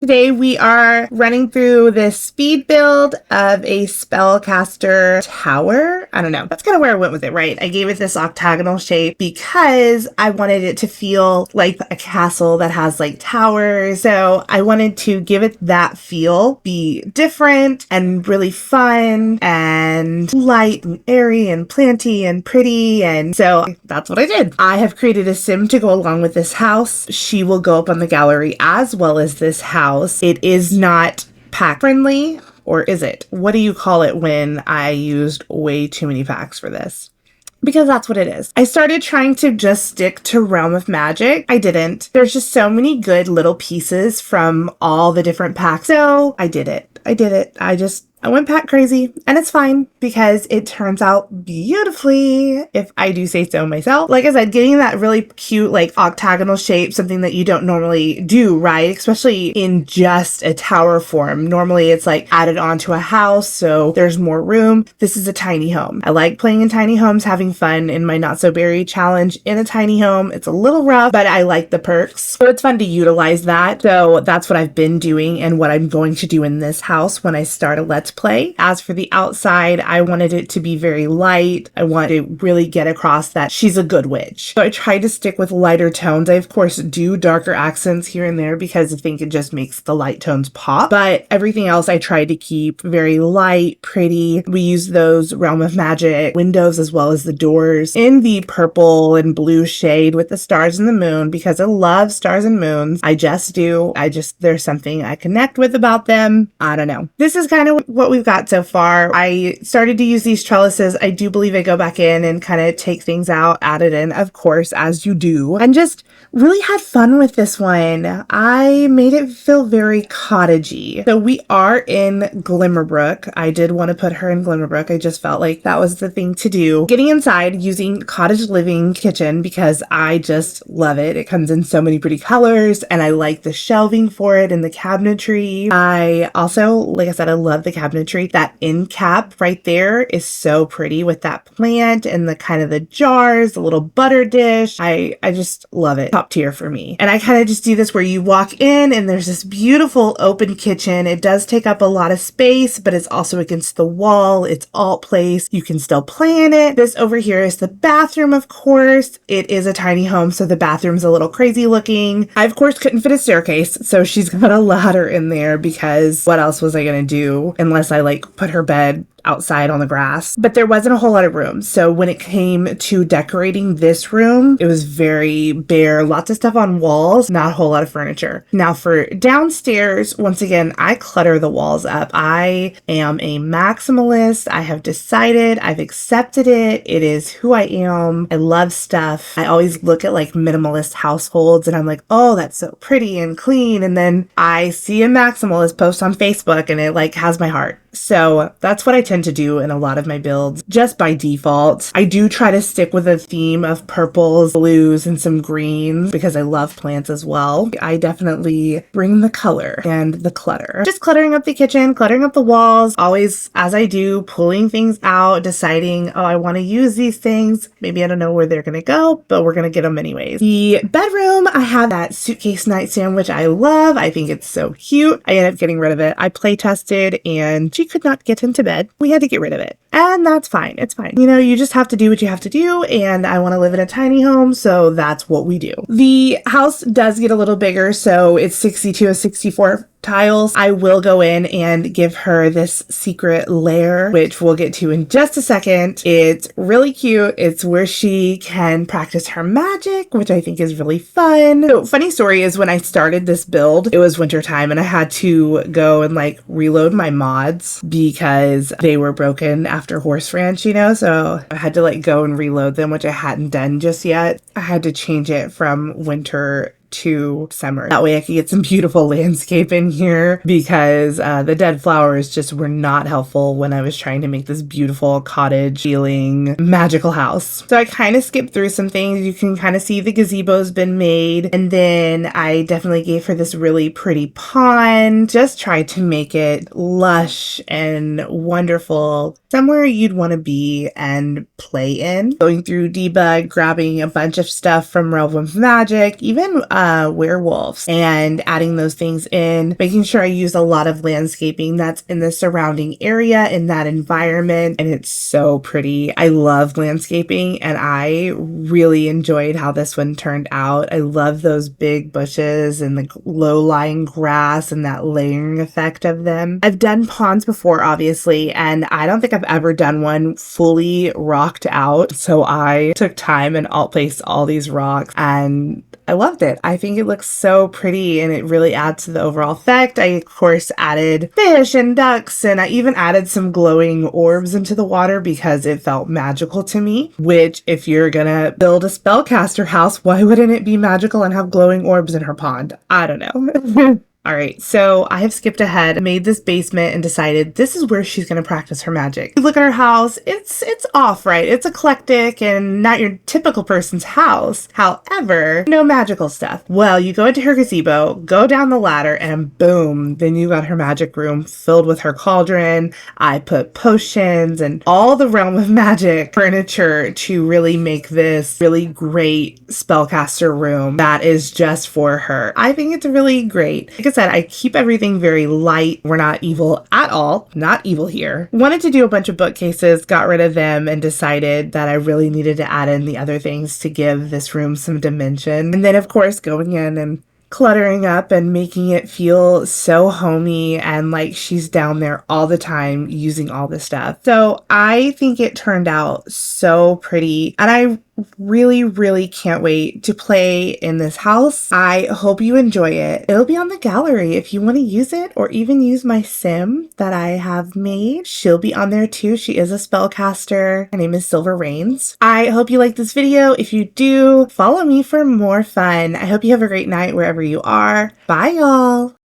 Today we are running through this speed build of a Spellcaster tower. I don't know. That's kind of where I went with it, right? I gave it this octagonal shape because I wanted it to feel like a castle that has like towers. So I wanted to give it that feel, be different and really fun and light and airy and planty and pretty. And so that's what I did. I have created a sim to go along with this house. She will go up on the gallery as well as this house. It is not pack friendly, or is it? What do you call it when I used way too many packs for this? Because that's what it is. I started trying to just stick to Realm of Magic. I didn't. There's just so many good little pieces from all the different packs. So I did it. I went pack crazy, and it's fine because it turns out beautifully, if I do say so myself. Like I said, getting that really cute, like octagonal shape, something that you don't normally do, right? Especially in just a tower form. Normally it's like added onto a house, so there's more room. This is a tiny home. I like playing in tiny homes, having fun in my Not So Berry challenge in a tiny home. It's a little rough, but I like the perks. So it's fun to utilize that. So that's what I've been doing and what I'm going to do in this house when I start a Let's Play. As for the outside, I wanted it to be very light. I want to really get across that she's a good witch. So I tried to stick with lighter tones. I of course do darker accents here and there because I think it just makes the light tones pop. But everything else I tried to keep very light, pretty. We use those Realm of Magic windows as well as the doors in the purple and blue shade with the stars and the moon because I love stars and moons. I just do. There's something I connect with about them. I don't know. This is kind of what we've got so far. I started to use these trellises. I do believe I go back in and kind of take things out, add it in, of course, as you do, and just really had fun with this one. I made it feel very cottagey. So we are in Glimmerbrook. I did want to put her in Glimmerbrook. I just felt like that was the thing to do. Getting inside using Cottage Living Kitchen because I just love it. It comes in so many pretty colors and I like the shelving for it and the cabinetry. I also, like I said, I love the cabinetry. That end cap right there is so pretty with that plant and the kind of the jars, the little butter dish. I just love it. Top tier for me. And I kind of just do this where you walk in and there's this beautiful open kitchen. It does take up a lot of space, but it's also against the wall. It's alt place. You can still play in it. This over here is the bathroom, of course. It is a tiny home, so the bathroom's a little crazy looking. I, of course, couldn't fit a staircase, so she's got a ladder in there because what else was I going to do unless I like put her bed outside on the grass. But there wasn't a whole lot of room. So when it came to decorating this room, it was very bare, lots of stuff on walls, not a whole lot of furniture. Now for downstairs, once again, I clutter the walls up. I am a maximalist. I have decided, I've accepted it. It is who I am. I love stuff. I always look at like minimalist households and I'm like, oh, that's so pretty and clean. And then I see a maximalist post on Facebook and it like has my heart. So that's what I tend to do in a lot of my builds, just by default. I do try to stick with a theme of purples, blues, and some greens because I love plants as well. I definitely bring the color and the clutter. Just cluttering up the kitchen, cluttering up the walls, always as I do, pulling things out, deciding, oh, I want to use these things. Maybe I don't know where they're going to go, but we're going to get them anyways. The bedroom, I have that suitcase nightstand, which I love. I think it's so cute. I ended up getting rid of it. I play tested and she could not get into bed. We had to get rid of it. And that's fine. It's fine. You know, you just have to do what you have to do. And I want to live in a tiny home. So that's what we do. The house does get a little bigger. So it's 62 or 64 tiles. I will go in and give her this secret lair, which we'll get to in just a second. It's really cute. It's where she can practice her magic, which I think is really fun. So funny story is when I started this build, it was wintertime and I had to go and like reload my mods because they were broken after Horse Ranch, you know, so I had to like go and reload them, which I hadn't done just yet. I had to change it from winter to summer. That way I could get some beautiful landscape in here because the dead flowers just were not helpful when I was trying to make this beautiful cottage feeling magical house. So I kind of skipped through some things. You can kind of see the gazebo's been made. And then I definitely gave her this really pretty pond. Just tried to make it lush and wonderful. Somewhere you'd want to be and play in. Going through debug, grabbing a bunch of stuff from Realm of Magic, even werewolves and adding those things in, making sure I use a lot of landscaping that's in the surrounding area in that environment. And it's so pretty. I love landscaping and I really enjoyed how this one turned out. I love those big bushes and the low-lying grass and that layering effect of them. I've done ponds before, obviously, and I don't think I've ever done one fully rocked out. So I took time and alt placed all these rocks and I loved it. I think it looks so pretty and it really adds to the overall effect. I, of course, added fish and ducks and I even added some glowing orbs into the water because it felt magical to me, which if you're gonna build a spellcaster house, why wouldn't it be magical and have glowing orbs in her pond? I don't know. All right, so I have skipped ahead, made this basement and decided this is where she's going to practice her magic. You look at her house, it's off, right? It's eclectic and not your typical person's house. However, no magical stuff. Well, you go into her gazebo, go down the ladder, and boom, then you got her magic room filled with her cauldron. I put potions and all the realm of magic furniture to really make this really great spellcaster room that is just for her. I think it's really great. Like I said, I keep everything very light. We're not evil at all. Not evil here. Wanted to do a bunch of bookcases, got rid of them, and decided that I really needed to add in the other things to give this room some dimension. And then, of course, going in and cluttering up and making it feel so homey and like she's down there all the time using all this stuff. So I think it turned out so pretty and I really can't wait to play in this house. I hope you enjoy it. It'll be on the gallery if you want to use it or even use my sim that I have made. She'll be on there too. She is a spellcaster. Her name is Fiona Rains. I hope you like this video. If you do, follow me for more fun. I hope you have a great night wherever you are. Bye y'all.